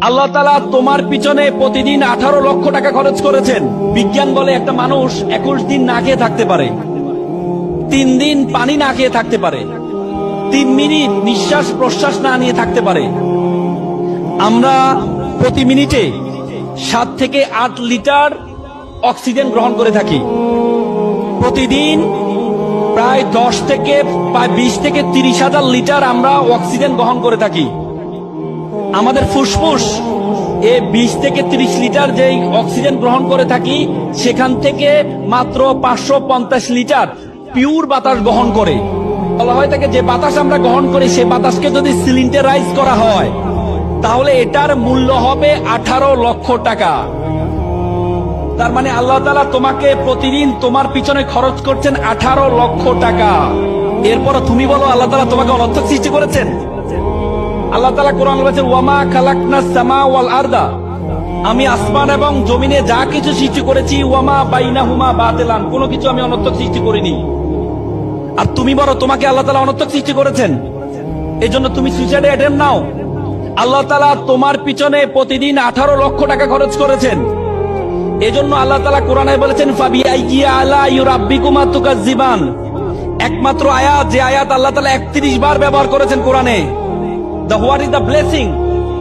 আল্লাহ তাআলা তোমার পিছনে প্রতিদিন 18 লক্ষ টাকা খরচ করেছেন। বিজ্ঞান বলে একটা মানুষ 21 দিন না খেয়ে থাকতে পারে, 3 দিন পানি না খেয়ে থাকতে পারে, 3 মিনিট নিঃশ্বাস প্রশ্বাস না নিয়ে থাকতে পারে। আমরা প্রতি মিনিটে 7 থেকে 8 লিটার অক্সিজেন গ্রহণ করে থাকি। প্রতিদিন প্রায় 10 থেকে 20 থেকে 30 হাজার লিটার আমরা অক্সিজেন গ্রহণ করে থাকি। আমাদের ফুসফুস 20 থেকে 30 লিটার যেই অক্সিজেন গ্রহণ করে থাকি, সেখান থেকে মাত্র 550 লিটার পিওর বাতাস গ্রহণ করে। বলা হয় থাকে যে বাতাস আমরা গ্রহণ করি, সে বাতাসকে যদি সিলিন্ডারাইজ করা হয় তাহলে এটার মূল্য হবে 18 লক্ষ টাকা। তার মানে আল্লাহ তাআলা তোমাকে প্রতিদিন তোমার পিছনে খরচ করছেন 18 লক্ষ টাকা। এরপর তুমি বলো আল্লাহ তাআলা তোমাকে অনর্থক সৃষ্টি করেছেন? আল্লাহ তাআলা কোরআনে বলেছেন, ওয়ামা খালাকনাস সামা ওয়াল আরদা, আমি আসমান এবং জমিনে যা কিছু সৃষ্টি করেছি, ওয়ামা বাইনাহুমা বাতিলান, কোনো কিছু আমি অনর্থক সৃষ্টি করিনি। আর তুমি বলো তোমাকে আল্লাহ তাআলা অনর্থক সৃষ্টি করেছেন, এজন্য তুমি সুইসাইড অ্যাটেম্প নাও। আল্লাহ তাআলা তোমার পিছনে প্রতিদিন 18 লক্ষ টাকা খরচ করেছেন। এজন্য আল্লাহ তাআলা কোরআনে বলেছেন, ফাবিআইয়ি আলাই রাব্বিকুমা তুকাজ্জিবান, একমাত্র আয়াত যে আয়াত আল্লাহ তাআলা 31 বার ব্যবহার করেছেন কোরআনে। The what is the blessing?